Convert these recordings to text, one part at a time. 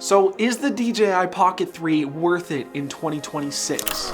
So is the DJI Pocket 3 worth it in 2026?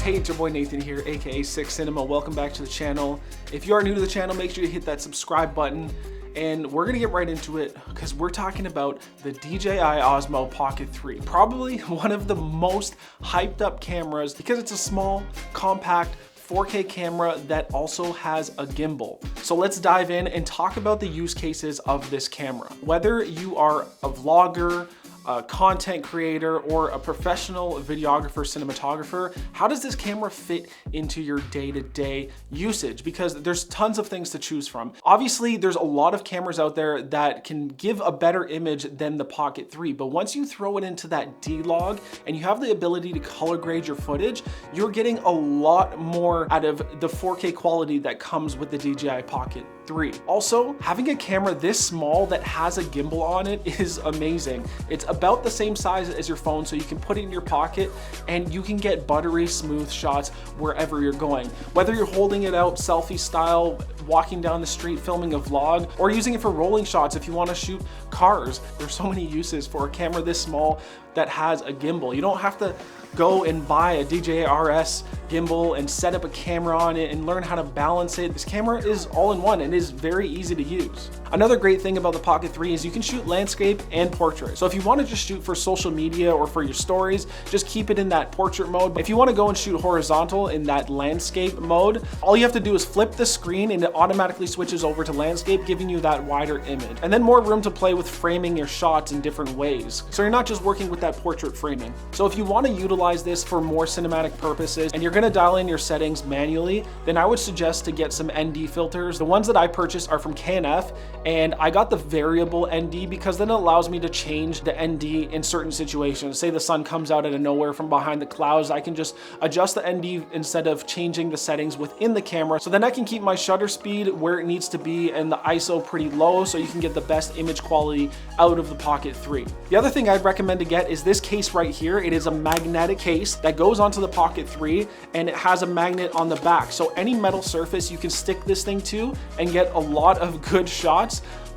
Hey, it's your boy Nathan here, aka Six Cinema. Welcome back to the channel. If you are new to the channel, make sure you hit that subscribe button. And we're gonna get right into it because we're talking about the DJI Osmo Pocket 3. Probably one of the most hyped up cameras because it's a small, compact, 4K camera that also has a gimbal. So let's dive in and talk about the use cases of this camera. Whether you are a vlogger, a content creator, or a professional videographer, cinematographer, how does this camera fit into your day-to-day usage? Because there's tons of things to choose from. Obviously, there's a lot of cameras out there that can give a better image than the Pocket 3, but once you throw it into that D-Log and you have the ability to color grade your footage, you're getting a lot more out of the 4K quality that comes with the DJI Pocket 3. Also, having a camera this small that has a gimbal on it is amazing. It's about the same size as your phone, so you can put it in your pocket and you can get buttery smooth shots wherever you're going. Whether you're holding it out selfie style, walking down the street, filming a vlog, or using it for rolling shots if you want to shoot cars. There's so many uses for a camera this small that has a gimbal. You don't have to go and buy a DJI RS gimbal and set up a camera on it and learn how to balance it. This camera is all in one and is very easy to use. Another great thing about the Pocket 3 is you can shoot landscape and portrait. So if you want to just shoot for social media or for your stories, just keep it in that portrait mode. If you want to go and shoot horizontal in that landscape mode, all you have to do is flip the screen and it automatically switches over to landscape, giving you that wider image. And then more room to play with framing your shots in different ways. So you're not just working with that portrait framing. So if you want to utilize this for more cinematic purposes and you're going to dial in your settings manually, then I would suggest to get some ND filters. The ones that I purchased are from K&F, and I got the variable ND because then it allows me to change the ND in certain situations. Say the sun comes out of nowhere from behind the clouds, I can just adjust the ND instead of changing the settings within the camera. So then I can keep my shutter speed where it needs to be and the ISO pretty low so you can get the best image quality out of the Pocket 3. The other thing I'd recommend to get is this case right here. It is a magnetic case that goes onto the Pocket 3 and it has a magnet on the back. So any metal surface you can stick this thing to and get a lot of good shots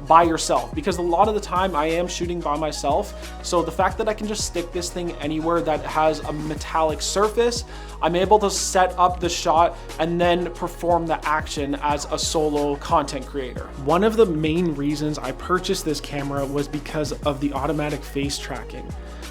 by yourself, because a lot of the time I am shooting by myself. So the fact that I can just stick this thing anywhere that has a metallic surface, I'm able to set up the shot and then perform the action as a solo content creator. One of the main reasons I purchased this camera was because of the automatic face tracking.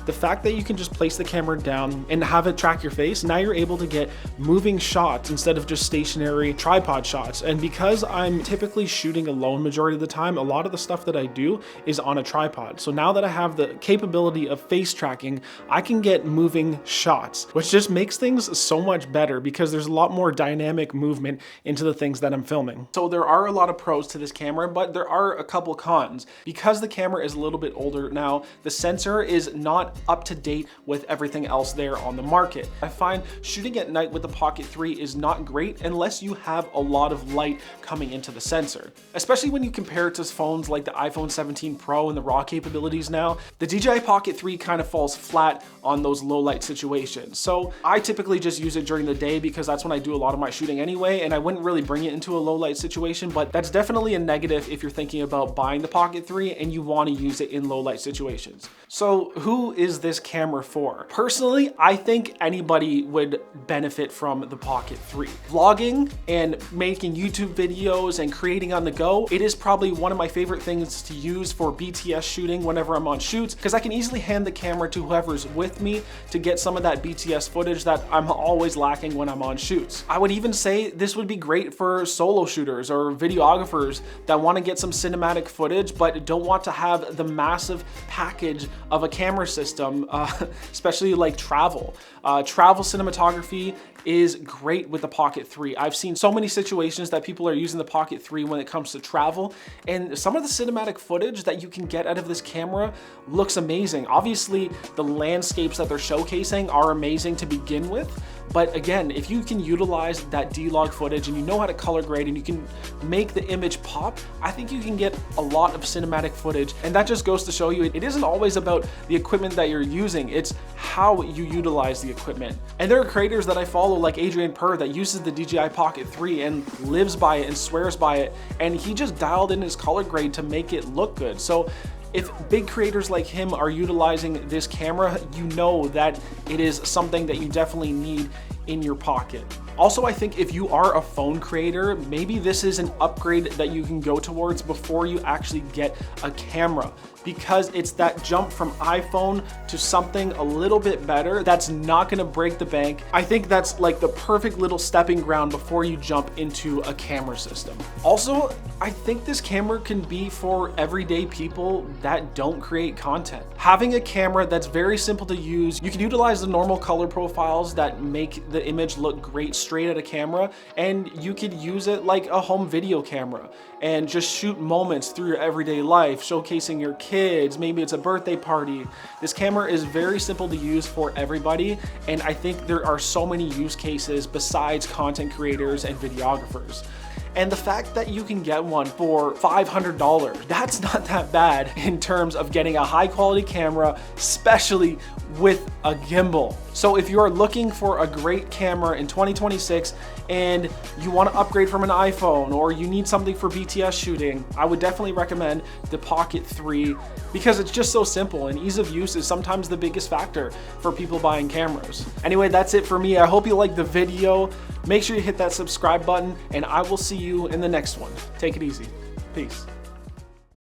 The fact that you can just place the camera down and have it track your face, now you're able to get moving shots instead of just stationary tripod shots. And because I'm typically shooting alone majority of the time, a lot of the stuff that I do is on a tripod. So now that I have the capability of face tracking, I can get moving shots, which just makes things so much better because there's a lot more dynamic movement into the things that I'm filming. So there are a lot of pros to this camera, but there are a couple cons. Because the camera is a little bit older now, the sensor is not up to date with everything else there on the market. I find shooting at night with the Pocket 3 is not great unless you have a lot of light coming into the sensor. Especially when you compare it to phones like the iPhone 17 Pro and the RAW capabilities now, the DJI Pocket 3 kind of falls flat on those low light situations. So I typically just use it during the day because that's when I do a lot of my shooting anyway, and I wouldn't really bring it into a low light situation, but that's definitely a negative if you're thinking about buying the Pocket 3 and you want to use it in low light situations. So who is this camera for? Personally, I think anybody would benefit from the Pocket 3. Vlogging and making YouTube videos and creating on the go, it is probably one of my favorite things to use for BTS shooting whenever I'm on shoots, because I can easily hand the camera to whoever's with me to get some of that BTS footage that I'm always lacking when I'm on shoots. I would even say this would be great for solo shooters or videographers that want to get some cinematic footage but don't want to have the massive package of a camera system, especially like travel. Travel cinematography is great with the Pocket 3. I've seen so many situations that people are using the Pocket 3 when it comes to travel, and some of the cinematic footage that you can get out of this camera looks amazing. Obviously, the landscapes that they're showcasing are amazing to begin with, But again, if you can utilize that D-Log footage and you know how to color grade and you can make the image pop, I think you can get a lot of cinematic footage. And that just goes to show you, it isn't always about the equipment that you're using, it's how you utilize the equipment. And there are creators that I follow like Adrian Purr that uses the DJI Pocket 3 and lives by it and swears by it. And he just dialed in his color grade to make it look good. So if big creators like him are utilizing this camera, you know that it is something that you definitely need in your pocket. Also, I think if you are a phone creator, maybe this is an upgrade that you can go towards before you actually get a camera, because it's that jump from iPhone to something a little bit better that's not gonna break the bank. I think that's like the perfect little stepping ground before you jump into a camera system. Also, I think this camera can be for everyday people that don't create content. Having a camera that's very simple to use, you can utilize the normal color profiles that make the image look great straight at a camera, and you could use it like a home video camera and just shoot moments through your everyday life, showcasing your kids, maybe it's a birthday party. This camera is very simple to use for everybody, and I think there are so many use cases besides content creators and videographers. And the fact that you can get one for $500, that's not that bad in terms of getting a high quality camera, especially with a gimbal. So if you are looking for a great camera in 2026 and you want to upgrade from an iPhone, or you need something for BTS shooting, I would definitely recommend the Pocket 3 because it's just so simple, and ease of use is sometimes the biggest factor for people buying cameras. Anyway, that's it for me. I hope you liked the video. Make sure you hit that subscribe button, and I will see you in the next one. Take it easy. Peace.